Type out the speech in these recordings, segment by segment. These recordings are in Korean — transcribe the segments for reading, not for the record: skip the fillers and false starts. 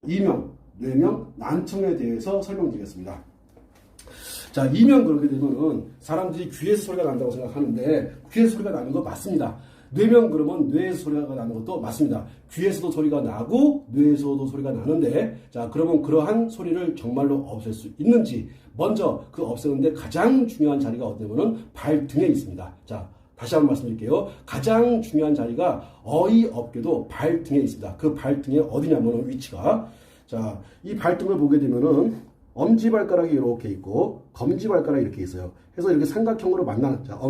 이명, 뇌명, 난청에 대해서 설명드리겠습니다. 자, 이명 그렇게 되면은 사람들이 귀에서 소리가 난다고 생각하는데 귀에서 소리가 나는 거 맞습니다. 뇌명 그러면 뇌에서 소리가 나는 것도 맞습니다. 귀에서도 소리가 나고 뇌에서도 소리가 나는데, 자, 그러면 그러한 소리를 정말로 없앨 수 있는지, 먼저 그 없애는데 가장 중요한 자리가 어디냐면은 발등에 있습니다. 자, 다시 한번 말씀드릴게요. 가장 중요한 자리가 어이없게도 발등에 있습니다. 그 발등에 어디냐면은 위치가, 자, 이 발등을 보게 되면은 엄지발가락이 이렇게 있고 검지발가락이 이렇게 있어요. 그래서 이렇게 삼각형으로 만나는, 자,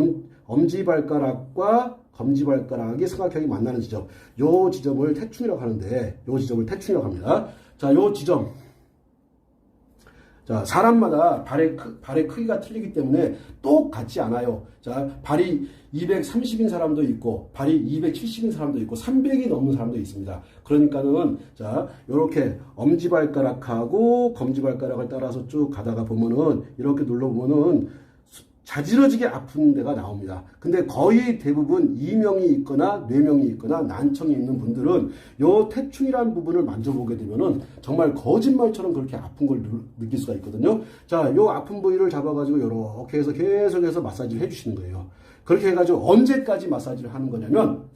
엄지발가락과 검지발가락이 삼각형이 만나는 지점, 요 지점을 태충이라고 하는데, 요 지점을 태충이라고 합니다. 자, 요 지점, 자, 사람마다 발의 크기가 틀리기 때문에 똑같지 않아요. 자, 발이 230인 사람도 있고, 발이 270인 사람도 있고, 300이 넘는 사람도 있습니다. 그러니까는, 자, 요렇게 엄지발가락하고 검지발가락을 따라서 쭉 가다가 보면은, 이렇게 눌러보면은, 자지러지게 아픈 데가 나옵니다. 근데 거의 대부분 이명이 있거나 뇌명이 있거나 난청이 있는 분들은 요 태충이라는 부분을 만져보게 되면은 정말 거짓말처럼 그렇게 아픈 걸 느낄 수가 있거든요. 자, 요 아픈 부위를 잡아가지고 요렇게 해서 계속해서 마사지를 해주시는 거예요. 그렇게 해가지고 언제까지 마사지를 하는 거냐면,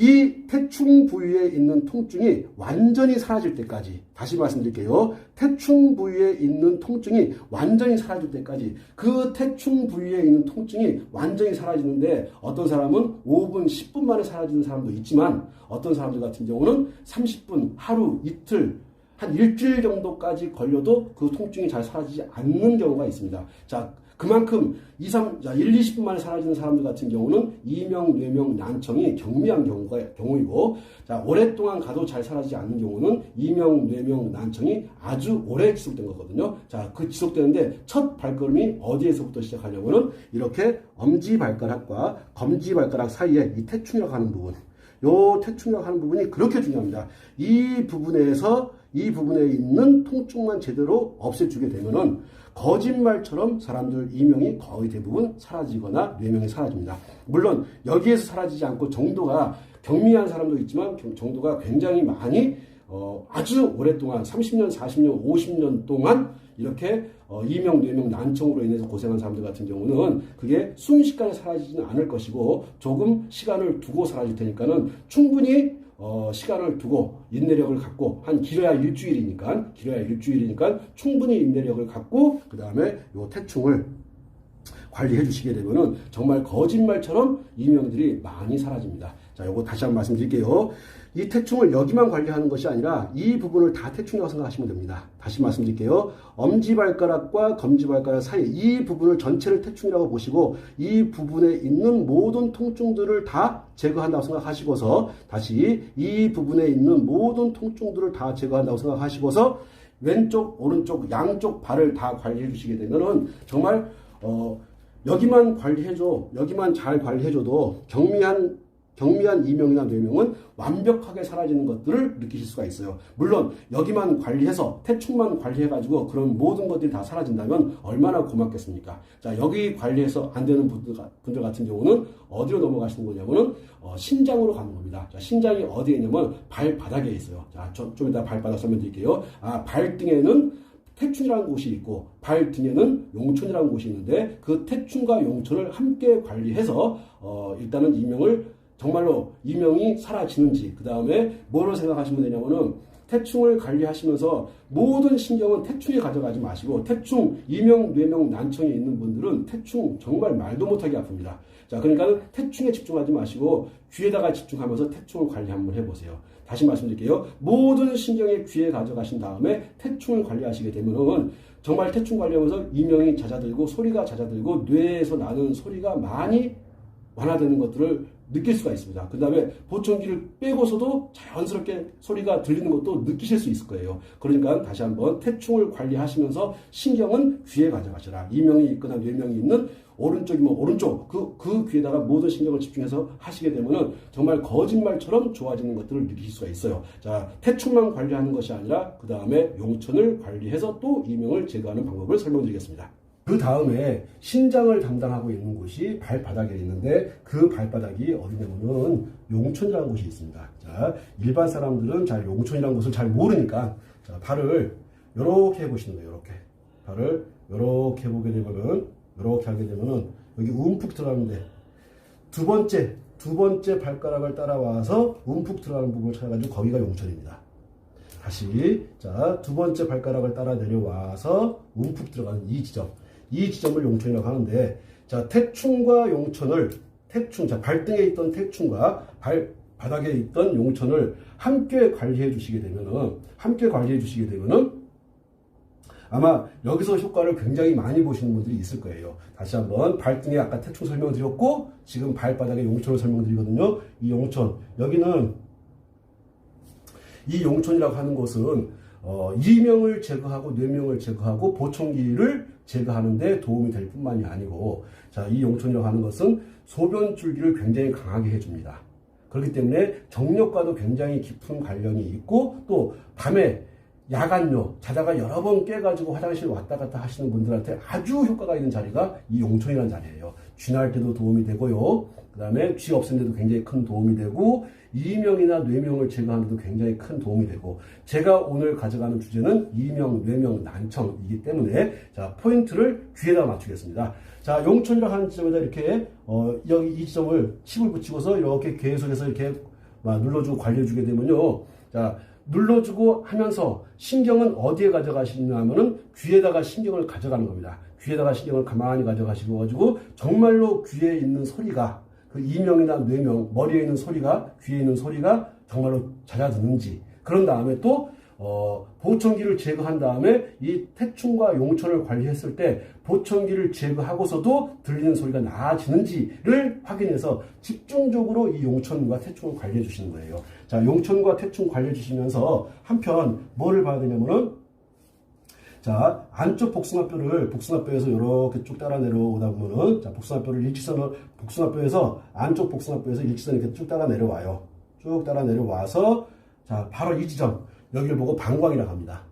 이 태충 부위에 있는 통증이 완전히 사라질 때까지, 다시 말씀드릴게요. 태충 부위에 있는 통증이 완전히 사라질 때까지, 그 태충 부위에 있는 통증이 완전히 사라지는데, 어떤 사람은 5분, 10분 만에 사라지는 사람도 있지만, 어떤 사람들 같은 경우는 30분, 하루, 이틀, 한 일주일 정도까지 걸려도 그 통증이 잘 사라지지 않는 경우가 있습니다. 자, 그만큼 1, 20분 만에 사라지는 사람들 같은 경우는 이명, 뇌명, 난청이 경미한 경우이고, 자, 오랫동안 가도 잘 사라지지 않는 경우는 이명, 뇌명, 난청이 아주 오래 지속된 거거든요. 자, 그 지속되는데 첫 발걸음이 어디에서부터 시작하려면은 이렇게 엄지발가락과 검지발가락 사이에 이 태충이라고 하는 부분, 요 태충이라고 하는 부분이 그렇게 중요합니다. 이 부분에 있는 통증만 제대로 없애주게 되면은 거짓말처럼 사람들 이명이 거의 대부분 사라지거나 뇌명이 사라집니다. 물론 여기에서 사라지지 않고 정도가 경미한 사람도 있지만 정도가 굉장히 많이 아주 오랫동안 30년, 40년, 50년 동안 이렇게 이명, 뇌명, 난청으로 인해서 고생한 사람들 같은 경우는 그게 순식간에 사라지지는 않을 것이고, 조금 시간을 두고 사라질 테니까는 충분히 시간을 두고 인내력을 갖고, 길어야 일주일이니까 충분히 인내력을 갖고 그 다음에 요 태충을 관리해 주시게 되면은 정말 거짓말처럼 이명들이 많이 사라집니다. 자, 요거 다시 한번 말씀드릴게요. 이 태충을 여기만 관리하는 것이 아니라 이 부분을 다 태충이라고 생각하시면 됩니다. 다시 말씀드릴게요. 엄지발가락과 검지발가락 사이 이 부분을 전체를 태충이라고 보시고, 이 부분에 있는 모든 통증들을 다 제거한다고 생각하시고서, 다시 이 부분에 있는 모든 통증들을 다 제거한다고 생각하시고서 왼쪽, 오른쪽, 양쪽 발을 다 관리해 주시게 되면은 정말 여기만 잘 관리해줘도 경미한 이명이나 뇌명은 완벽하게 사라지는 것들을 느끼실 수가 있어요. 물론 여기만 관리해서 태충만 관리해가지고 그런 모든 것들이 다 사라진다면 얼마나 고맙겠습니까? 자, 여기 관리해서 안 되는 분들 같은 경우는 어디로 넘어가시는 거냐면은 신장으로 가는 겁니다. 자, 신장이 어디에 있냐면 발바닥에 있어요. 자, 좀 이따 발바닥 설명드릴게요. 발등에는 태충이라는 곳이 있고 발 등에는 용천이라는 곳이 있는데, 그 태충과 용천을 함께 관리해서 일단은 정말로 이명이 사라지는지, 그 다음에 뭐로 생각하시면 되냐면은 태충을 관리하시면서 모든 신경은 태충에 가져가지 마시고, 태충, 이명, 뇌명, 난청이 있는 분들은 태충 정말 말도 못하게 아픕니다. 자, 그러니까 태충에 집중하지 마시고 귀에다가 집중하면서 태충을 관리 한번 해보세요. 다시 말씀드릴게요. 모든 신경의 귀에 가져가신 다음에 태충을 관리하시게 되면은 정말 태충 관리하면서 이명이 잦아들고 소리가 잦아들고 뇌에서 나는 소리가 많이 완화되는 것들을 느낄 수가 있습니다. 그 다음에 보청기를 빼고서도 자연스럽게 소리가 들리는 것도 느끼실 수 있을 거예요. 그러니까 다시 한번 태충을 관리하시면서 신경은 귀에 가져가셔라. 이명이 있거나 뇌명이 있는 오른쪽이면 오른쪽, 그 귀에다가 모든 신경을 집중해서 하시게 되면은 정말 거짓말처럼 좋아지는 것들을 느끼실 수가 있어요. 자, 태충만 관리하는 것이 아니라 그 다음에 용천을 관리해서 또 이명을 제거하는 방법을 설명드리겠습니다. 그 다음에 신장을 담당하고 있는 곳이 발바닥에 있는데 그 발바닥이 어디냐면은 용천이라는 곳이 있습니다. 자, 일반 사람들은 잘 용천이라는 곳을 잘 모르니까 자, 발을 이렇게 해보시는 거예요. 이렇게 발을 이렇게 해보게 되면은 이렇게 하게 되면은 여기 움푹 들어가는데 두 번째 발가락을 따라와서 움푹 들어가는 부분을 찾아가지고 거기가 용천입니다. 다시 자, 두 번째 발가락을 따라 내려와서 움푹 들어가는 이 지점을 용천이라고 하는데 자, 태충과 용천을 자, 발등에 있던 태충과 발바닥에 있던 용천을 함께 관리해 주시게 되면은 아마 여기서 효과를 굉장히 많이 보시는 분들이 있을 거예요. 다시 한번 발등에 아까 태충 설명드렸고 지금 발바닥에 용천을 설명드리거든요. 이 용천 여기는 이 용천이라고 하는 것은 이명을 제거하고 뇌명을 제거하고 보청기를 제거하는데 도움이 될 뿐만이 아니고 자, 이 용천이라고 하는 것은 소변 줄기를 굉장히 강하게 해줍니다. 그렇기 때문에 정력과도 굉장히 깊은 관련이 있고 또 밤에 야간요 자다가 여러 번 깨가지고 화장실 왔다 갔다 하시는 분들한테 아주 효과가 있는 자리가 이 용천이라는 자리예요. 쥐날 때도 도움이 되고요. 그 다음에 쥐 없애는 데도 굉장히 큰 도움이 되고 이명이나 뇌명을 제거하는 데도 굉장히 큰 도움이 되고 제가 오늘 가져가는 주제는 이명, 뇌명, 난청이기 때문에 자, 포인트를 귀에다 맞추겠습니다. 자, 용천이라고 하는 지점에다 이렇게 여기 이 지점을 칩을 붙이고서 이렇게 계속해서 이렇게 눌러주고 관리해주게 되면요. 자, 눌러주고 하면서 신경은 어디에 가져가시냐면은 귀에다가 신경을 가져가는 겁니다. 귀에다가 신경을 가만히 가져가시고 정말로 귀에 있는 소리가 그 이명이나 뇌명 머리에 있는 소리가 귀에 있는 소리가 정말로 잦아드는지 그런 다음에 또 보청기를 제거한 다음에 이 태충과 용천을 관리했을 때 보청기를 제거하고서도 들리는 소리가 나아지는지를 확인해서 집중적으로 이 용천과 태충을 관리해 주시는 거예요. 자, 용천과 태충 관리해 주시면서 한편 뭐를 봐야 되냐면은 자, 안쪽 복숭아뼈에서 이렇게 쭉 따라 내려오다 보면은 자, 복숭아뼈에서 안쪽 복숭아뼈에서 일직선을 이렇게 쭉 따라 내려와요. 쭉 따라 내려와서 자, 바로 이 지점 여기를 보고 방광이라고 합니다.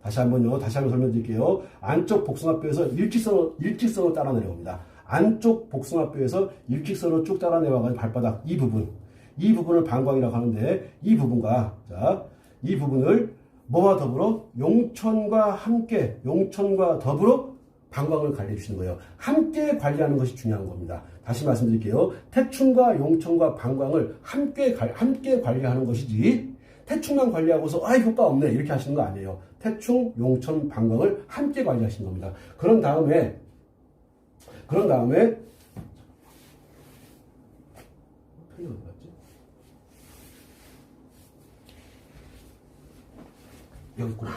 다시 한번 설명드릴게요. 안쪽 복숭아뼈에서 일직선으로 따라 내려옵니다. 안쪽 복숭아뼈에서 일직선으로 쭉 따라 내려와가지고 발바닥 이 부분을 방광이라고 하는데 이 부분을 뭐와 더불어 용천과 더불어 방광을 관리해 주시는 거예요. 함께 관리하는 것이 중요한 겁니다. 다시 말씀드릴게요. 태충과 용천과 방광을 함께 관리하는 것이지 태충만 관리하고서 효과 없네 이렇게 하시는 거 아니에요. 태충, 용천, 방광을 함께 관리하시는 겁니다. 그런 다음에 여기 있구나.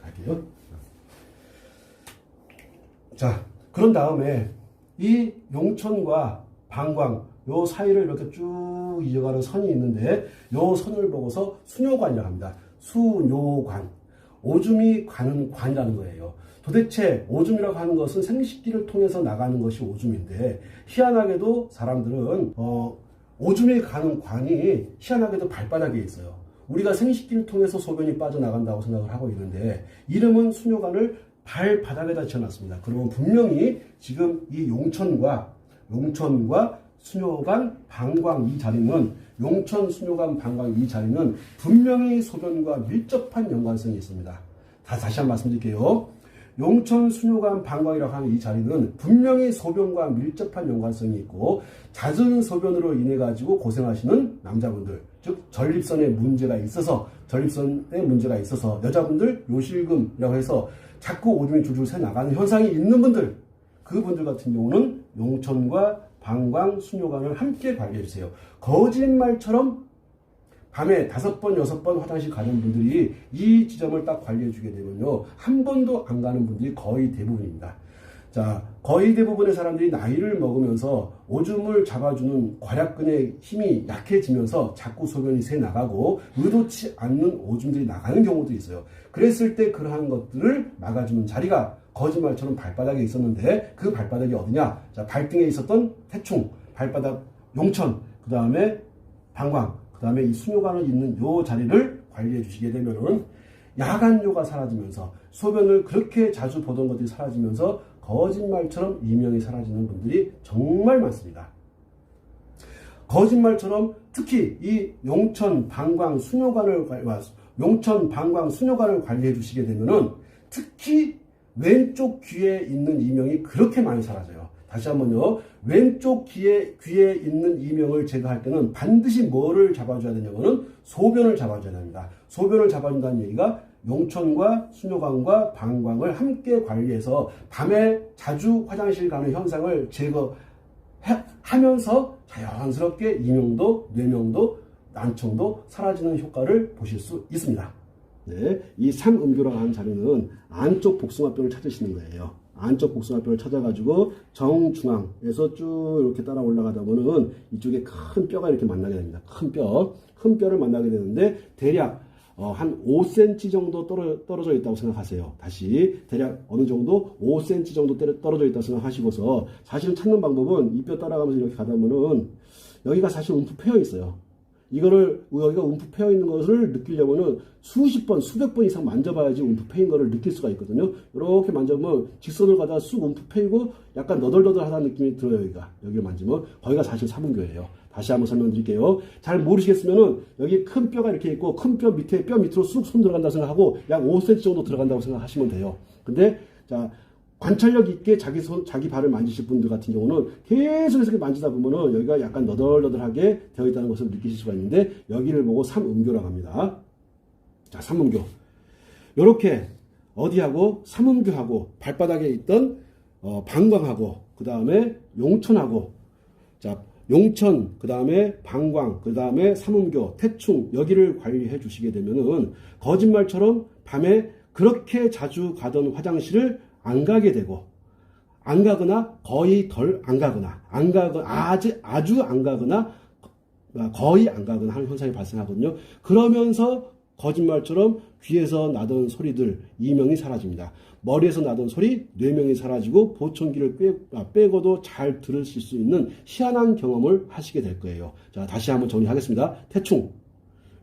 갈게요. 자, 그런 다음에 이 용천과 방광 요 사이를 이렇게 쭉 이어가는 선이 있는데 요 선을 보고서 수뇨관이라고 합니다. 수뇨관. 오줌이 가는 관이라는 거예요. 도대체 오줌이라고 하는 것은 생식기를 통해서 나가는 것이 오줌인데 희한하게도 사람들은 오줌이 가는 관이 희한하게도 발바닥에 있어요. 우리가 생식기를 통해서 소변이 빠져나간다고 생각을 하고 있는데 이름은 수뇨관을 발바닥에다 지어놨습니다. 그러면 분명히 지금 이 용천과 수뇨관, 방광 이 자리는 용천, 수뇨관, 방광 이 자리는 분명히 소변과 밀접한 연관성이 있습니다. 다시 한번 말씀드릴게요. 용천, 수뇨관, 방광이라고 하는 이 자리는 분명히 소변과 밀접한 연관성이 있고 잦은 소변으로 인해 가지고 고생하시는 남자분들, 즉 전립선에 문제가 있어서 여자분들 요실금이라고 해서 자꾸 오줌이 줄줄 새 나가는 현상이 있는 분들, 그분들 같은 경우는 용천과 방광, 수뇨관을 함께 관리해 주세요. 거짓말처럼 밤에 5번, 6번 화장실 가는 분들이 이 지점을 딱 관리해 주게 되면요. 한 번도 안 가는 분들이 거의 대부분입니다. 자, 거의 대부분의 사람들이 나이를 먹으면서 오줌을 잡아주는 괄약근의 힘이 약해지면서 자꾸 소변이 새 나가고 의도치 않는 오줌들이 나가는 경우도 있어요. 그랬을 때 그러한 것들을 막아주는 자리가 거짓말처럼 발바닥에 있었는데 그 발바닥이 어디냐? 자, 발등에 있었던 태충, 발바닥 용천, 그 다음에 방광, 그 다음에 이 수뇨관을 있는 요 자리를 관리해 주시게 되면은 야간뇨가 사라지면서 소변을 그렇게 자주 보던 것들이 사라지면서 거짓말처럼 이명이 사라지는 분들이 정말 많습니다. 거짓말처럼 특히 이 용천, 방광, 수뇨관을 관리해 주시게 되면은 특히 왼쪽 귀에 있는 이명이 그렇게 많이 사라져요. 다시 한번요. 왼쪽 귀에 있는 이명을 제거할 때는 반드시 뭐를 잡아줘야 되냐면은 소변을 잡아줘야 됩니다. 소변을 잡아준다는 얘기가 용천과 수뇨관과 방광을 함께 관리해서 밤에 자주 화장실 가는 현상을 제거하면서 자연스럽게 이명도, 뇌명도, 난청도 사라지는 효과를 보실 수 있습니다. 네, 이 삼음교라고 하는 자리는 안쪽 복숭아뼈를 찾으시는 거예요. 안쪽 복숭아뼈를 찾아가지고 정중앙에서 쭉 이렇게 따라 올라가다 보면 이쪽에 큰 뼈가 이렇게 만나게 됩니다. 큰 뼈를 만나게 되는데 대략 한 5cm 정도 떨어져 있다고 생각하세요. 다시 대략 어느 정도 5cm 정도 떨어져 있다고 생각하시고서 사실은 찾는 방법은 이 뼈 따라가면서 이렇게 가다 보면 여기가 사실 움푹 패여 있어요. 여기가 움푹 패여 있는 것을 느끼려면은 수십 번, 수백 번 이상 만져봐야지 움푹 패인 것을 느낄 수가 있거든요. 이렇게 만져보면 직선을 가다가 쑥 움푹 패이고 약간 너덜너덜하다는 느낌이 들어요. 여기를 만지면 거기가 사실 삼음교예요. 다시 한번 설명드릴게요. 잘 모르시겠으면은 여기 큰 뼈가 이렇게 있고 큰 뼈 밑으로 쑥 손 들어간다고 생각하고 약 5cm 정도 들어간다고 생각하시면 돼요. 근데 자 관찰력 있게 자기 발을 만지실 분들 같은 경우는 계속해서 만지다 보면은 여기가 약간 너덜너덜하게 되어 있다는 것을 느끼실 수가 있는데 여기를 보고 삼음교라고 합니다. 자, 삼음교. 요렇게 어디하고 삼음교하고 발바닥에 있던 방광하고 그 다음에 용천하고 자 용천 그 다음에 방광 그 다음에 삼음교 태충 여기를 관리해 주시게 되면은 거짓말처럼 밤에 그렇게 자주 가던 화장실을 안 가게 되고 안 가거나 거의 덜 안 가거나 아주 안 가거나 거의 안 가거나 하는 현상이 발생하거든요. 그러면서 거짓말처럼 귀에서 나던 소리들 이명이 사라집니다. 머리에서 나던 소리 뇌명이 사라지고 보청기를 빼고도 잘 들으실 수 있는 희한한 경험을 하시게 될 거예요. 자, 다시 한번 정리하겠습니다. 태충,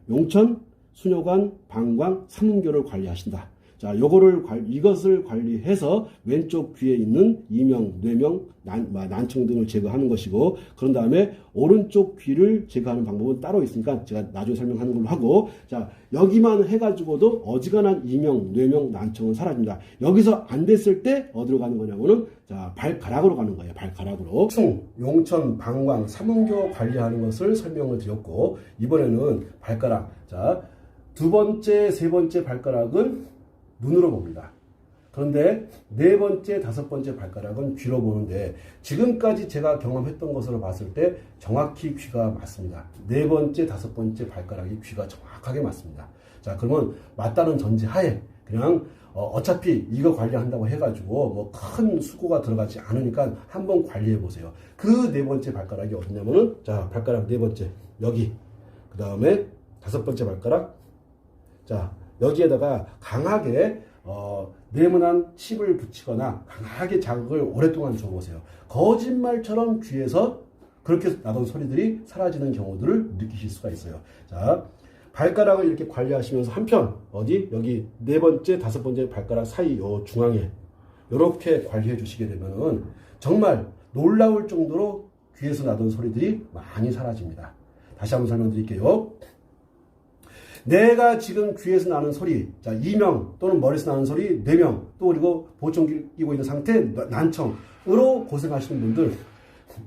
용천, 수뇨관, 방광, 삼음교를 관리하신다. 자, 이것을 관리해서 왼쪽 귀에 있는 이명, 뇌명, 난청 등을 제거하는 것이고, 그런 다음에 오른쪽 귀를 제거하는 방법은 따로 있으니까 제가 나중에 설명하는 걸로 하고, 자, 여기만 해가지고도 어지간한 이명, 뇌명, 난청은 사라집니다. 여기서 안 됐을 때 어디로 가는 거냐면은, 자, 발가락으로 가는 거예요. 발가락으로. 용천, 방광, 삼음교 관리하는 것을 설명을 드렸고, 이번에는 발가락. 자, 두 번째, 세 번째 발가락은 눈으로 봅니다. 그런데 네 번째, 다섯 번째 발가락은 귀로 보는데 지금까지 제가 경험했던 것으로 봤을 때 정확히 귀가 맞습니다. 네 번째, 다섯 번째 발가락이 귀가 정확하게 맞습니다. 자, 그러면 맞다는 전제하에 그냥 어차피 이거 관리한다고 해가지고 뭐 큰 수고가 들어가지 않으니까 한번 관리해 보세요. 그 네 번째 발가락이 어디냐면은 자, 발가락 네 번째 여기 그 다음에 다섯 번째 발가락 자 여기에다가 강하게 네모난 칩을 붙이거나 강하게 자극을 오랫동안 줘보세요. 거짓말처럼 귀에서 그렇게 나던 소리들이 사라지는 경우들을 느끼실 수가 있어요. 자, 발가락을 이렇게 관리하시면서 한편 어디 여기 네 번째, 다섯 번째 발가락 사이 요 중앙에 이렇게 관리해 주시게 되면은 정말 놀라울 정도로 귀에서 나던 소리들이 많이 사라집니다. 다시 한번 설명드릴게요. 내가 지금 귀에서 나는 소리, 자, 이명 또는 머리에서 나는 소리, 뇌명, 또 그리고 보청기 끼고 있는 상태, 난청으로 고생하시는 분들,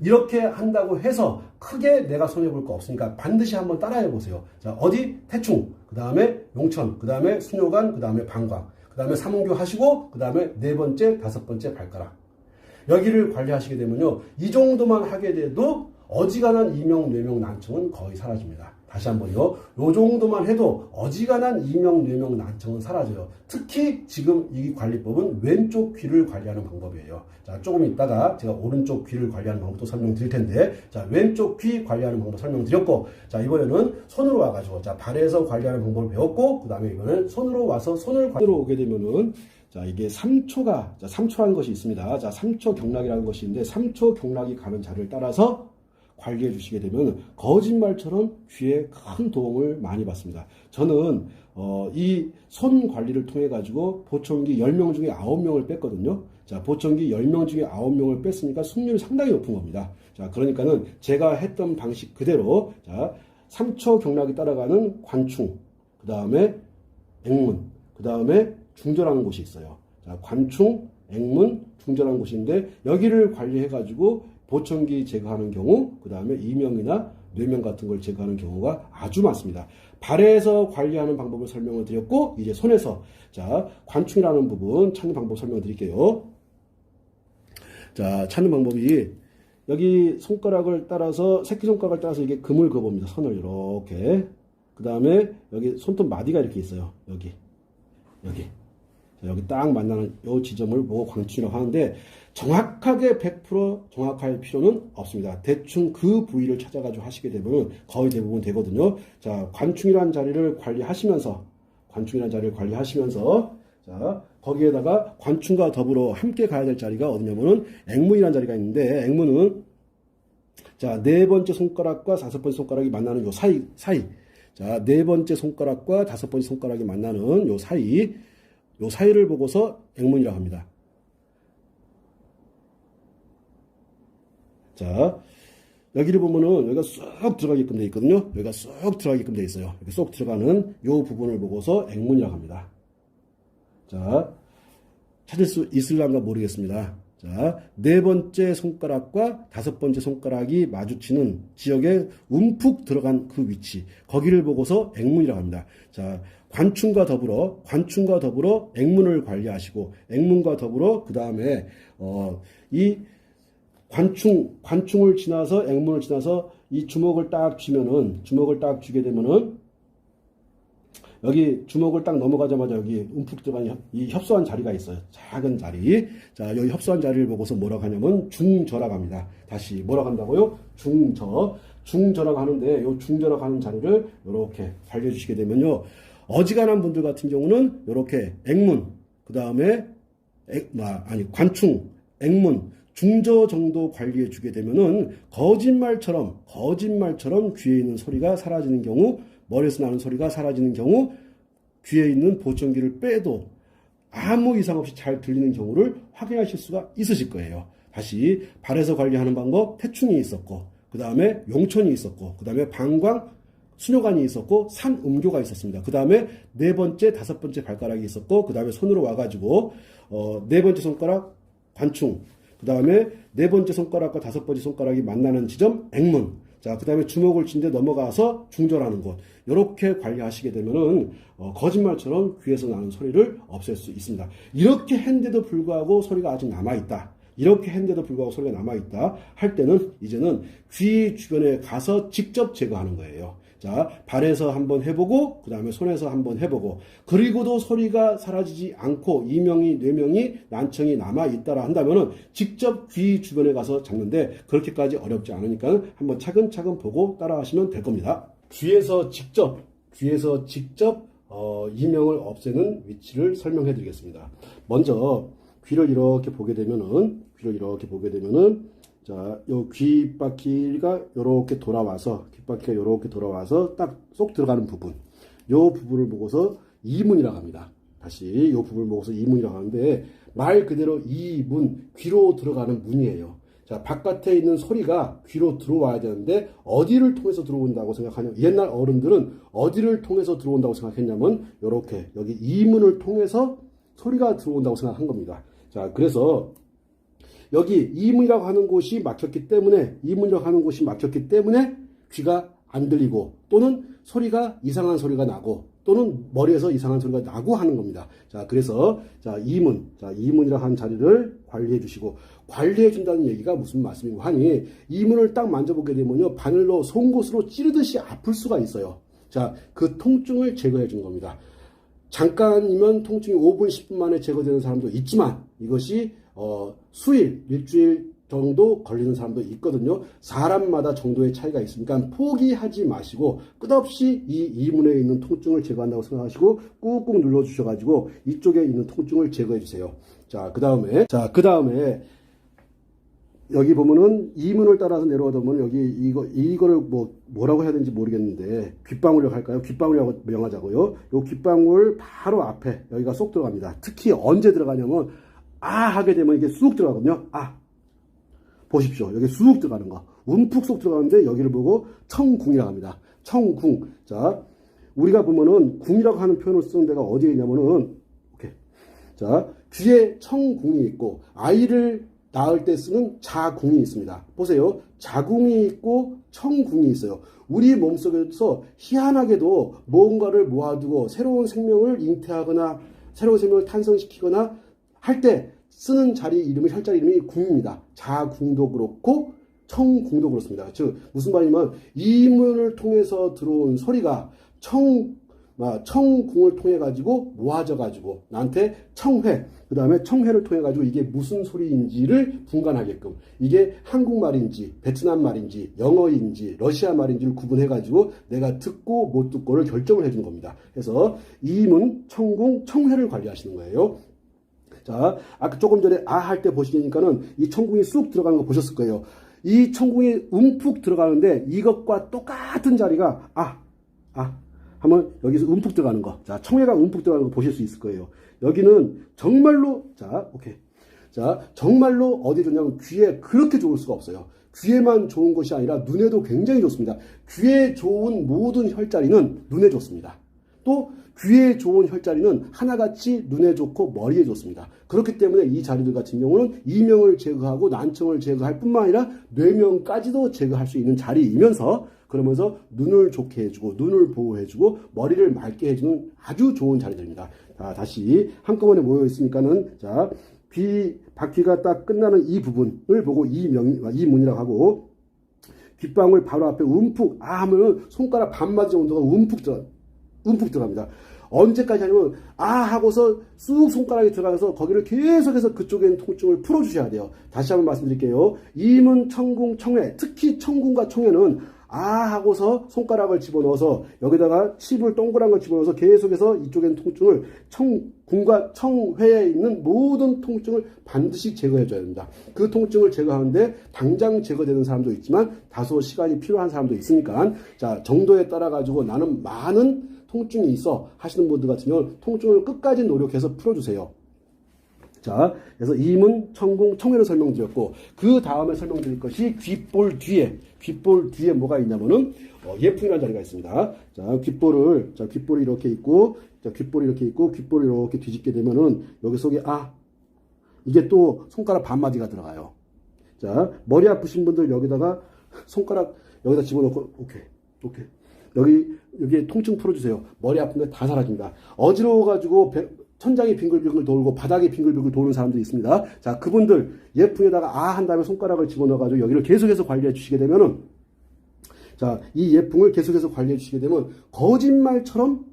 이렇게 한다고 해서 크게 내가 손해볼 거 없으니까 반드시 한번 따라해 보세요. 자, 어디? 태충, 그 다음에 용천, 그 다음에 수뇨관, 그 다음에 방광, 그 다음에 삼음교 하시고, 그 다음에 네 번째, 다섯 번째 발가락. 여기를 관리하시게 되면요, 이 정도만 하게 돼도 어지간한 이명, 뇌명, 난청은 거의 사라집니다. 다시 한번요. 요 정도만 해도 어지간한 이명, 뇌명, 난청은 사라져요. 특히 지금 이 관리법은 왼쪽 귀를 관리하는 방법이에요. 자, 조금 있다가 제가 오른쪽 귀를 관리하는 방법도 설명드릴 텐데, 자, 왼쪽 귀 관리하는 방법 설명드렸고, 자, 이번에는 손으로 와가지고, 자, 발에서 관리하는 방법을 배웠고, 그 다음에 이번에는 손으로 와서 손으로 오게 되면은, 자, 이게 3초라는 것이 있습니다. 자, 3초 경락이라는 것이 있는데, 3초 경락이 가는 자를 따라서 관리해 주시게 되면 거짓말처럼 귀에 큰 도움을 많이 받습니다. 저는 이 손 관리를 통해 가지고 보청기 10명 중에 9명을 뺐거든요. 자, 보청기 10명 중에 9명을 뺐으니까 승률이 상당히 높은 겁니다. 자, 그러니까는 제가 했던 방식 그대로, 자, 3초 경락이 따라가는 관충, 그 다음에 액문, 그 다음에 중절하는 곳이 있어요. 자, 관충, 액문, 중절하는 곳인데, 여기를 관리해가지고 보청기 제거하는 경우, 그 다음에 이명이나 뇌명 같은 걸 제거하는 경우가 아주 많습니다. 발에서 관리하는 방법을 설명을 드렸고, 이제 손에서, 자, 관충이라는 부분 찾는 방법 설명 드릴게요. 자, 찾는 방법이, 여기 손가락을 따라서, 새끼손가락을 따라서 이게 금을 그어봅니다. 선을 이렇게. 그 다음에 여기 손톱 마디가 이렇게 있어요. 여기. 자, 여기 딱 만나는 이 지점을 보고 관충이라고 하는데, 정확하게 100% 정확할 필요는 없습니다. 대충 그 부위를 찾아가지고 하시게 되면 거의 대부분 되거든요. 자, 관충이라는 자리를 관리하시면서, 자, 거기에다가 관충과 더불어 함께 가야 될 자리가 어디냐면은 액문이라는 자리가 있는데, 액문은, 자, 네 번째 손가락과 다섯 번째 손가락이 만나는 요 사이. 자, 네 번째 손가락과 다섯 번째 손가락이 만나는 요 사이를 보고서 액문이라고 합니다. 자, 여기를 보면은 여기가 쏙 들어가게끔 되어 있거든요. 여기가 쏙 들어가게끔 되어 있어요. 이렇게 쏙 들어가는 요 부분을 보고서 액문이라고 합니다. 자, 찾을 수 있을란가 모르겠습니다. 자, 네 번째 손가락과 다섯 번째 손가락이 마주치는 지역에 움푹 들어간 그 위치, 거기를 보고서 액문이라고 합니다. 자, 관충과 더불어 액문을 관리하시고, 액문과 더불어 그 다음에 이 관충을 지나서 액문을 지나서 이 주먹을 딱 쥐게 되면은 여기 주먹을 딱 넘어가자마자 여기 움푹 들어간 이 협소한 자리가 있어요. 작은 자리. 자, 여기 협소한 자리를 보고서 뭐라고 하냐면 중저라고 합니다. 다시 뭐라고 한다고요? 중저라고 하는데 요 중저라고 하는 자리를 이렇게 관리해 주시게 되면요. 어지간한 분들 같은 경우는 이렇게 액문, 그 다음에 관충, 액문, 중저 정도 관리해 주게 되면은 거짓말처럼 귀에 있는 소리가 사라지는 경우, 머리에서 나는 소리가 사라지는 경우, 귀에 있는 보청기를 빼도 아무 이상 없이 잘 들리는 경우를 확인하실 수가 있으실 거예요. 다시 발에서 관리하는 방법, 태충이 있었고, 그 다음에 용천이 있었고, 그 다음에 방광, 수뇨관이 있었고, 산음교가 있었습니다. 그 다음에 네 번째, 다섯 번째 발가락이 있었고, 그 다음에 손으로 와가지고 네 번째 손가락 관충, 그 다음에 네 번째 손가락과 다섯 번째 손가락이 만나는 지점 액문, 자, 그 다음에 주먹을 쥔 데 넘어가서 중절하는 곳, 이렇게 관리하시게 되면은 거짓말처럼 귀에서 나는 소리를 없앨 수 있습니다. 이렇게 했는데도 불구하고 소리가 아직 남아있다, 할 때는 이제는 귀 주변에 가서 직접 제거하는 거예요. 자, 발에서 한번 해보고, 그 다음에 손에서 한번 해보고, 그리고도 소리가 사라지지 않고 이명이, 뇌명이, 난청이 남아있다라 한다면은 직접 귀 주변에 가서 잡는데 그렇게까지 어렵지 않으니까 한번 차근차근 보고 따라 하시면 될 겁니다. 귀에서 직접 이명을 없애는 위치를 설명해 드리겠습니다. 먼저 귀를 이렇게 보게 되면은, 자, 요 귓바퀴가 요렇게 돌아와서 딱 쏙 들어가는 부분, 요 부분을 보고서 이문이라고 합니다. 다시 요 부분을 보고서 이문이라고 하는데, 말 그대로 이문, 귀로 들어가는 문이에요. 자, 바깥에 있는 소리가 귀로 들어와야 되는데 어디를 통해서 들어온다고 생각하냐면, 옛날 어른들은 어디를 통해서 들어온다고 생각했냐면 요렇게 여기 이문을 통해서 소리가 들어온다고 생각한 겁니다. 자, 그래서 여기 이문이라고 하는 곳이 막혔기 때문에 귀가 안 들리고, 또는 이상한 소리가 나고, 또는 머리에서 이상한 소리가 나고 하는 겁니다. 자, 그래서 이문이라고 하는 자리를 관리해 주시고, 관리해 준다는 얘기가 무슨 말씀이고 하니, 이문을 딱 만져보게 되면요, 바늘로 송곳으로 찌르듯이 아플 수가 있어요. 자, 그 통증을 제거해 주는 겁니다. 잠깐이면 통증이 5분, 10분 만에 제거되는 사람도 있지만, 이것이 일주일 정도 걸리는 사람도 있거든요. 사람마다 정도의 차이가 있으니까 포기하지 마시고 끝없이 이 이문에 있는 통증을 제거한다고 생각하시고 꾹꾹 눌러 주셔가지고 이쪽에 있는 통증을 제거해 주세요. 자, 그 다음에 여기 보면은 이문을 따라서 내려가다 보면 여기 이거를 뭐라고 해야 되는지 모르겠는데 귓방울이라고 할까요? 귓방울이라고 명하자고요. 요 귓방울 바로 앞에 여기가 쏙 들어갑니다. 특히 언제 들어가냐면 아 하게 되면 이게 쑥 들어가거든요. 아 보십시오. 여기 쑥 들어가는 거. 움푹 쏙 들어가는데 여기를 보고 청궁이라고 합니다. 청궁. 자, 우리가 보면은 궁이라고 하는 표현을 쓰는 데가 어디에 있냐면은 오케이. 자, 귀에 청궁이 있고 아이를 낳을 때 쓰는 자궁이 있습니다. 보세요. 자궁이 있고 청궁이 있어요. 우리 몸속에서 희한하게도 뭔가를 모아두고 새로운 생명을 잉태하거나 새로운 생명을 탄생시키거나 할 때 쓰는 자리 이름이 혈자리 이름이 궁입니다. 자궁도 그렇고 청궁도 그렇습니다. 즉 무슨 말이냐면 이문을 통해서 들어온 소리가 청궁을 통해 가지고 모아져 가지고 나한테 청회 그 다음에 청회를 통해 가지고 이게 무슨 소리인지를 분간하게끔 이게 한국말인지 베트남 말인지 영어인지 러시아 말인지를 구분해 가지고 내가 듣고 못 듣고를 결정을 해주는 겁니다. 그래서 이문, 청궁, 청회를 관리하시는 거예요. 자, 아까 조금 전에 아 할 때 보시니까는 이 청궁이 쑥 들어가는 거 보셨을 거예요. 이 청궁이 움푹 들어가는데 이것과 똑같은 자리가 하면 여기서 움푹 들어가는 거. 자, 청해가 움푹 들어가는 거 보실 수 있을 거예요. 여기는 정말로 자, 오케이. 자, 정말로 어디 좋냐면 귀에 그렇게 좋을 수가 없어요. 귀에만 좋은 것이 아니라 눈에도 굉장히 좋습니다. 귀에 좋은 모든 혈자리는 눈에 좋습니다. 또 귀에 좋은 혈자리는 하나같이 눈에 좋고 머리에 좋습니다. 그렇기 때문에 이 자리들 같은 경우는 이명을 제거하고 난청을 제거할 뿐만 아니라 뇌명까지도 제거할 수 있는 자리이면서 그러면서 눈을 좋게 해주고 눈을 보호해주고 머리를 맑게 해주는 아주 좋은 자리들입니다. 자, 다시 한꺼번에 모여 있으니까는 자, 바퀴가 딱 끝나는 이 부분을 보고 이문이라고 하고 귓방울 바로 앞에 움푹 하면은 손가락 반마디 정도가 움푹 들어갑니다. 언제까지 하냐면 하고서 쑥 손가락이 들어가서 거기를 계속해서 그쪽에 있는 통증을 풀어주셔야 돼요. 다시 한번 말씀드릴게요. 이문, 청궁, 청회 특히 청궁과 청회는 하고서 손가락을 집어넣어서 여기다가 칩을 동그란 걸 집어넣어서 계속해서 이쪽에 있는 통증을 청궁과 청회에 있는 모든 통증을 반드시 제거해 줘야 됩니다. 그 통증을 제거하는데 당장 제거되는 사람도 있지만 다소 시간이 필요한 사람도 있으니까 자, 정도에 따라 가지고 나는 많은 통증이 있어 하시는 분들 같은 경우는 통증을 끝까지 노력해서 풀어주세요. 자, 그래서 이문, 청궁, 청회를 설명드렸고 그 다음에 설명드릴 것이 귓볼 뒤에 뭐가 있냐면은 예풍이라는 자리가 있습니다. 자, 귓볼이 이렇게 있고 귓볼이 이렇게 뒤집게 되면은 여기 속에 이게 또 손가락 반마디가 들어가요. 자, 머리 아프신 분들 여기다가 손가락 여기다 집어넣고 오케이. 여기에 통증 풀어주세요. 머리 아픈데 다 사라집니다. 어지러워가지고 천장이 빙글빙글 돌고 바닥이 빙글빙글 도는 사람들이 있습니다. 자, 그분들 예풍에다가 한 다음에 손가락을 집어넣어가지고 여기를 계속해서 관리해 주시게 되면은 자, 이 예풍을 계속해서 관리해 주시게 되면 거짓말처럼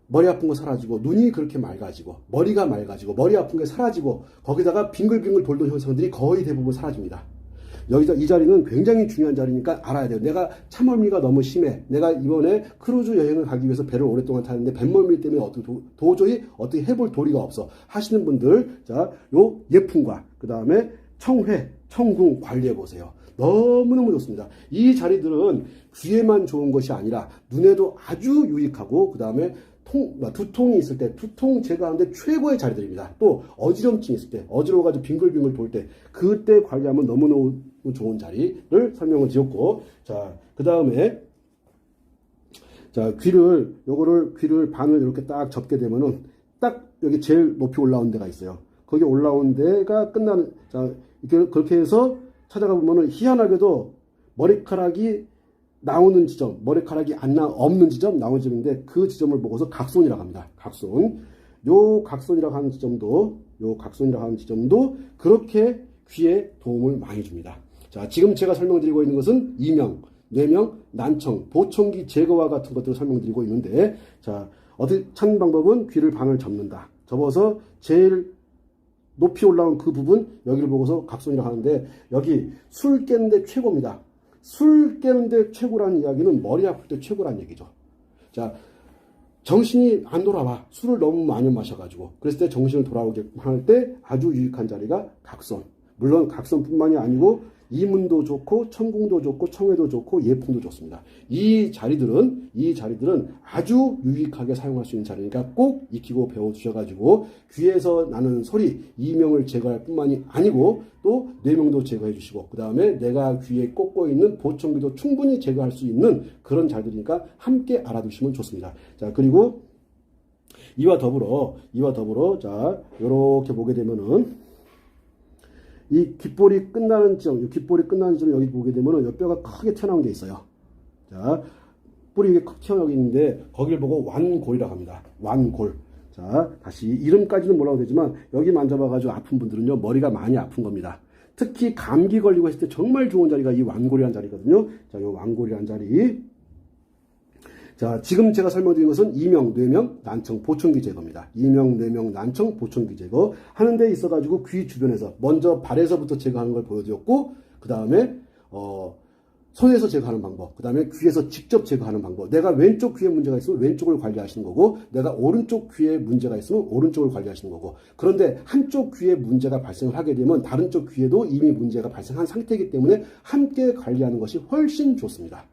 머리 아픈 거 사라지고 눈이 그렇게 맑아지고 머리가 맑아지고 머리 아픈 게 사라지고 거기다가 빙글빙글 돌던 현상들이 거의 대부분 사라집니다. 여기서 이 자리는 굉장히 중요한 자리니까 알아야 돼요. 내가 참멀미가 너무 심해. 내가 이번에 크루즈 여행을 가기 위해서 배를 오랫동안 타는데 뱃멀미 때문에 도저히 어떻게 해볼 도리가 없어 하시는 분들 자, 요 예풍과 그 다음에 청회, 청궁 관리해 보세요. 너무너무 좋습니다. 이 자리들은 귀에만 좋은 것이 아니라 눈에도 아주 유익하고 그 다음에 두통이 있을 때 두통 제거하는데 최고의 자리들입니다. 또 어지럼증이 있을 때 어지러워가지고 빙글빙글 돌 때 그때 관리하면 너무너무 좋은 자리를 설명을 드렸고 자, 그 다음에 자, 귀를 반을 이렇게 딱 접게 되면은 딱 여기 제일 높이 올라온 데가 있어요. 거기 올라온 데가 끝나는 자, 이렇게 그렇게 해서 찾아가 보면은 희한하게도 머리카락이 나오는 지점, 머리카락이 없는 지점, 나오는 지점인데 그 지점을 보고서 각손이라고 합니다. 각손. 요 각손이라고 하는 지점도 그렇게 귀에 도움을 많이 줍니다. 자, 지금 제가 설명드리고 있는 것은 이명, 뇌명, 난청, 보청기 제거와 같은 것들을 설명드리고 있는데 자, 어떻게 찾는 방법은 귀를 반을 접는다. 접어서 제일 높이 올라온 그 부분 여기를 보고서 각손이라고 하는데 여기 술 깨는데 최고입니다. 술 깨는데 최고라는 이야기는 머리 아플 때 최고라는 얘기죠. 자, 정신이 안 돌아와. 술을 너무 많이 마셔가지고. 그랬을 때 정신을 돌아오게 할 때 아주 유익한 자리가 각손. 물론 각선뿐만이 아니고 이문도 좋고 천궁도 좋고 청해도 좋고 예풍도 좋습니다. 이 자리들은 아주 유익하게 사용할 수 있는 자리니까 꼭 익히고 배워 주셔가지고 귀에서 나는 소리 이명을 제거할 뿐만이 아니고 또 뇌명도 제거해 주시고 그 다음에 내가 귀에 꽂고 있는 보청기도 충분히 제거할 수 있는 그런 자리들이니까 함께 알아두시면 좋습니다. 자, 그리고 이와 더불어 자 이렇게 보게 되면은 이 귓볼이 끝나는 지점, 여기 보게 되면은 이 뼈가 크게 튀어나온 게 있어요. 자, 뿔이 이게 크게 튀어나오고 있는데 거기를 보고 완골이라고 합니다. 완골. 자, 다시 이름까지는 몰라도 되지만 여기 만져봐가지고 아픈 분들은요 머리가 많이 아픈 겁니다. 특히 감기 걸리고 했을 때 정말 좋은 자리가 이 완골이라는 자리거든요. 자, 이 완골이라는 자리. 자, 지금 제가 설명드린 것은 이명, 뇌명, 난청, 보청기 제거입니다. 이명, 뇌명, 난청, 보청기 제거 하는 데 있어가지고 귀 주변에서 먼저 발에서부터 제거하는 걸 보여드렸고 그 다음에 손에서 제거하는 방법, 그 다음에 귀에서 직접 제거하는 방법. 내가 왼쪽 귀에 문제가 있으면 왼쪽을 관리하시는 거고 내가 오른쪽 귀에 문제가 있으면 오른쪽을 관리하시는 거고 그런데 한쪽 귀에 문제가 발생을 하게 되면 다른 쪽 귀에도 이미 문제가 발생한 상태이기 때문에 함께 관리하는 것이 훨씬 좋습니다.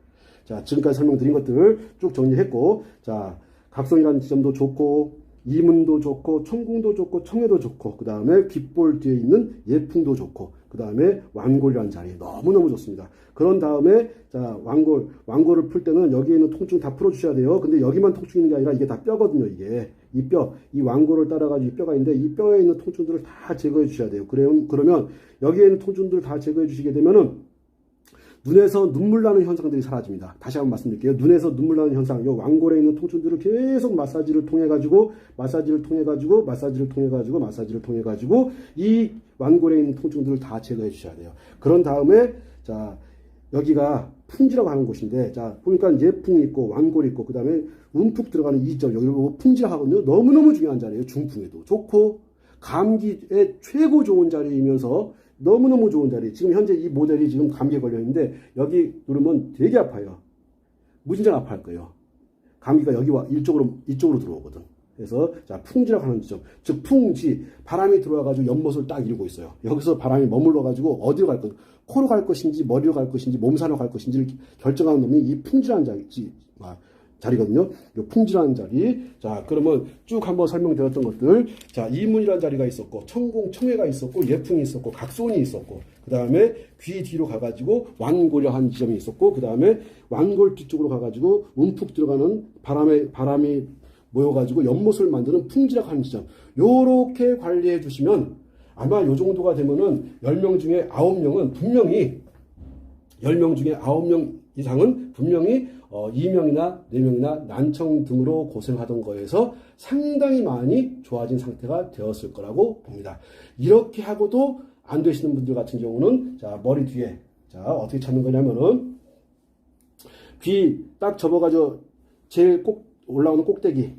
자, 지금까지 설명드린 것들 쭉 정리했고, 자, 각성이라는 지점도 좋고, 이문도 좋고, 천궁도 좋고, 청해도 좋고, 그 다음에 귓볼 뒤에 있는 예풍도 좋고, 그 다음에 완골이라는 자리 너무너무 좋습니다. 그런 다음에, 자, 완골을 풀 때는 여기에 있는 통증 다 풀어주셔야 돼요. 근데 여기만 통증이 있는 게 아니라 이게 다 뼈거든요, 이게. 이 뼈, 이 완골을 따라가지고 이 뼈가 있는데 이 뼈에 있는 통증들을 다 제거해 주셔야 돼요. 그러면 여기에 있는 통증들을 다 제거해 주시게 되면은 눈에서 눈물 나는 현상들이 사라집니다. 다시 한번 말씀드릴게요. 눈에서 눈물 나는 현상, 이 완골에 있는 통증들을 계속 마사지를 통해 가지고 이 완골에 있는 통증들을 다 제거해 주셔야 돼요. 그런 다음에 자, 여기가 풍지라고 하는 곳인데 자, 보니까 예풍이 있고 완골이 있고 그 다음에 움푹 들어가는 이 점, 여기를 보고 풍지라고 하거든요. 너무너무 중요한 자리예요. 중풍에도 좋고 감기에 최고 좋은 자리이면서 너무너무 좋은 자리. 지금 현재 이 모델이 지금 감기에 걸려있는데 여기 누르면 되게 아파요. 무진장 아파할 거예요. 감기가 여기와 이쪽으로 들어오거든. 그래서 자, 풍지라고 하는 지점. 즉 풍지. 바람이 들어와가지고 연못을 딱 이루고 있어요. 여기서 바람이 머물러가지고 어디로 갈 것, 코로 갈 것인지 머리로 갈 것인지 몸살로 갈 것인지를 결정하는 놈이 이 풍지라는 자리거든요. 이 풍지라는 자리. 자, 그러면 쭉 한번 설명드렸던 것들. 자, 이문이라는 자리가 있었고, 천궁, 청해가 있었고, 예풍이 있었고, 각손이 있었고, 그 다음에 귀 뒤로 가가지고 완골이라고 하는 지점이 있었고, 그 다음에 완골 뒤쪽으로 가가지고 움푹 들어가는 바람이 모여가지고 연못을 만드는 풍지라고 하는 지점. 요렇게 관리해 주시면 아마 요 정도가 되면은 10명 중에 9명은 분명히 10명 중에 9명 이상은 분명히 이명이나 뇌명이나 난청 등으로 고생하던 거에서 상당히 많이 좋아진 상태가 되었을 거라고 봅니다. 이렇게 하고도 안 되시는 분들 같은 경우는 자, 머리 뒤에 자, 어떻게 찾는 거냐면은 귀 딱 접어가지고 제일 꼭 올라오는 꼭대기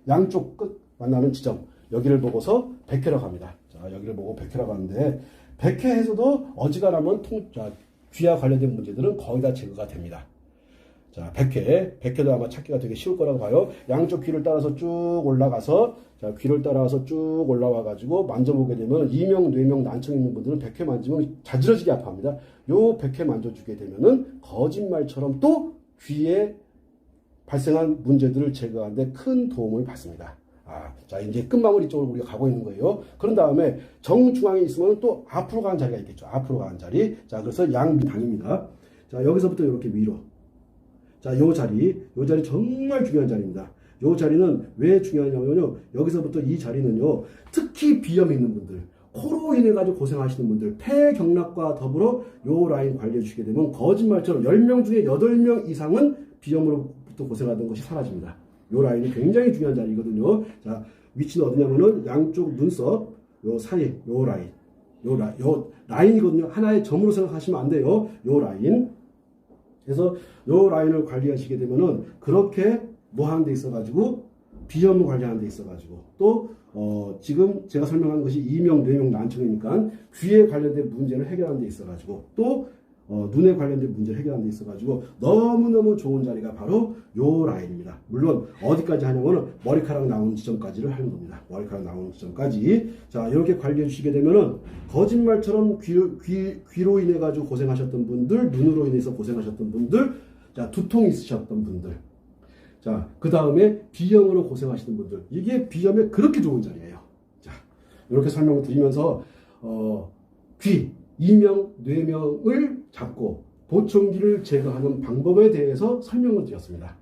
양쪽 끝 만나는 지점 여기를 보고서 백회라고 합니다. 자, 여기를 보고 백회라고 하는데 백회에서도 어지간하면 귀와 관련된 문제들은 거의 다 제거가 됩니다. 자, 백회도 아마 찾기가 되게 쉬울 거라고 봐요. 양쪽 귀를 따라서 쭉 올라가서, 자, 귀를 따라서 쭉 올라와가지고 만져보게 되면 이명, 뇌명, 난청 있는 분들은 백회 만지면 자지러지게 아파합니다. 요 백회 만져주게 되면은 거짓말처럼 또 귀에 발생한 문제들을 제거하는데 큰 도움을 받습니다. 자, 이제 끝마무리 쪽으로 우리가 가고 있는 거예요. 그런 다음에 정중앙에 있으면 또 앞으로 가는 자리가 있겠죠. 앞으로 가는 자리. 자, 그래서 양당입니다. 자, 여기서부터 이렇게 위로. 자, 요 자리 정말 중요한 자리입니다. 요 자리는 왜 중요하냐면요. 여기서부터 이 자리는요. 특히 비염 있는 분들, 코로 인해 가지고 고생하시는 분들, 폐경락과 더불어 요 라인 관리해 주시게 되면 거짓말처럼 10명 중에 8명 이상은 비염으로부터 고생하던 것이 사라집니다. 요 라인이 굉장히 중요한 자리거든요. 자, 위치는 어디냐면은 양쪽 눈썹 요 사이 요 라인. 요 라인이거든요. 하나의 점으로 생각하시면 안 돼요. 요 라인. 그래서 요 라인을 관리하시게 되면은 그렇게 뭐 하는 데 있어가지고 비염을 관리하는 데 있어가지고 또 지금 제가 설명한 것이 이명, 뇌명, 난청이니까 귀에 관련된 문제를 해결하는 데 있어가지고 또 눈에 관련된 문제를 해결하는 데 있어가지고 너무너무 좋은 자리가 바로 요 라인입니다. 물론 어디까지 하냐면은 머리카락 나오는 지점까지를 하는 겁니다. 머리카락 나오는 지점까지. 자, 이렇게 관리해 주시게 되면은 거짓말처럼 귀로 인해 가지고 고생하셨던 분들, 눈으로 인해서 고생하셨던 분들, 자, 두통 있으셨던 분들, 자, 그 다음에 비염으로 고생하시는 분들, 이게 비염에 그렇게 좋은 자리예요. 자, 이렇게 설명을 드리면서 귀, 이명, 뇌명을 잡고 보청기를 제거하는 방법에 대해서 설명을 드렸습니다.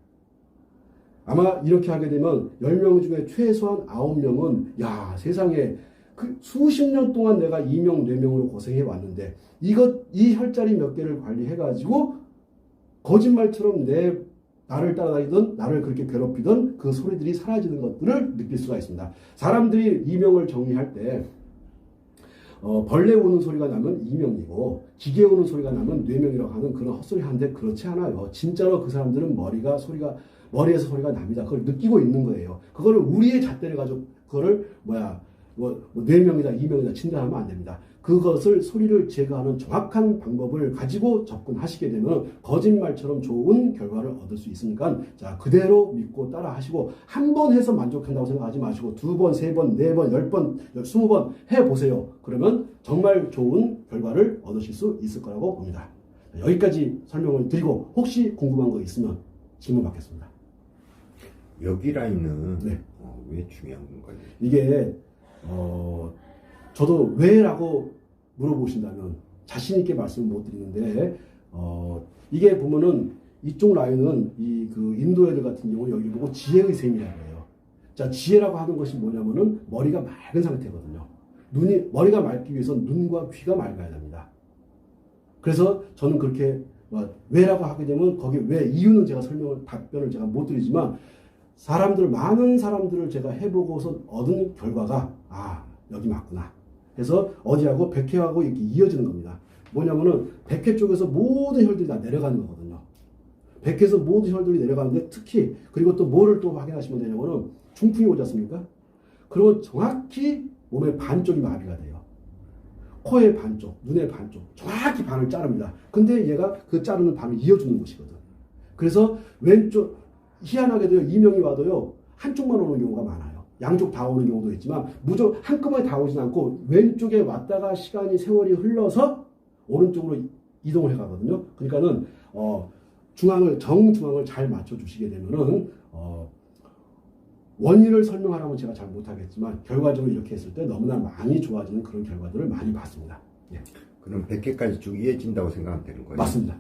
아마 이렇게 하게 되면 10명 중에 최소한 9명은 야, 세상에 그 수십 년 동안 내가 이명, 뇌명으로 고생해 왔는데 이 혈자리 몇 개를 관리해 가지고 거짓말처럼 나를 따라다니던, 나를 그렇게 괴롭히던 그 소리들이 사라지는 것들을 느낄 수가 있습니다. 사람들이 이명을 정리할 때 벌레 우는 소리가 나면 이명이고 기계 우는 소리가 나면 뇌명이라고 하는 그런 헛소리 하는데 그렇지 않아요. 진짜로 그 사람들은 머리에서 소리가 납니다. 그걸 느끼고 있는 거예요. 그거를 우리의 잣대를 가지고 그거를 뇌명이다, 이명이다 진단하면 안 됩니다. 그것을 소리를 제거하는 정확한 방법을 가지고 접근하시게 되면 거짓말처럼 좋은 결과를 얻을 수 있으니까 자, 그대로 믿고 따라 하시고 한 번 해서 만족한다고 생각하지 마시고 2번, 3번, 4번, 10번, 20번 해보세요. 그러면 정말 좋은 결과를 얻으실 수 있을 거라고 봅니다. 여기까지 설명을 드리고 혹시 궁금한 거 있으면 질문 받겠습니다. 여기 라인은 네. 왜 중요한 건가요? 이게 저도 왜라고 물어보신다면 자신 있게 말씀을 못 드리는데 이게 보면은 이쪽 라인은 그 인도 애들 같은 경우 여기 보고 지혜의 셈이라고 해요. 자, 지혜라고 하는 것이 뭐냐면은 머리가 맑은 상태거든요. 머리가 맑기 위해서는 눈과 귀가 맑아야 됩니다. 그래서 저는 그렇게 왜라고 하게 되면 거기 왜 이유는 제가 답변을 제가 못 드리지만 많은 사람들을 제가 해보고서 얻은 결과가 여기 맞구나. 그래서 어디하고 백회하고 이렇게 이어지는 겁니다. 뭐냐면은 백회 쪽에서 모든 혈들이 다 내려가는 거거든요. 백회에서 모든 혈들이 내려가는데 특히 그리고 또 뭐를 또 확인하시면 되냐면은 중풍이 오지 않습니까? 그러면 정확히 몸의 반쪽이 마비가 돼요. 코의 반쪽, 눈의 반쪽, 정확히 반을 자릅니다. 근데 얘가 그 자르는 반을 이어주는 것이거든. 그래서 왼쪽 희한하게도 이명이 와도요 한쪽만 오는 경우가 많아요. 양쪽 다 오는 경우도 있지만 무조건 한꺼번에 다 오진 않고 왼쪽에 왔다가 세월이 흘러서 오른쪽으로 이동을 해 가거든요. 그러니까는 정중앙을 잘 맞춰 주시게 되면은 원인을 설명하라면 제가 잘 못하겠지만 결과적으로 이렇게 했을 때 너무나 많이 좋아지는 그런 결과들을 많이 봤습니다. 예. 그럼 100개까지 쭉 이어진다고 생각하면 되는 거예요? 맞습니다.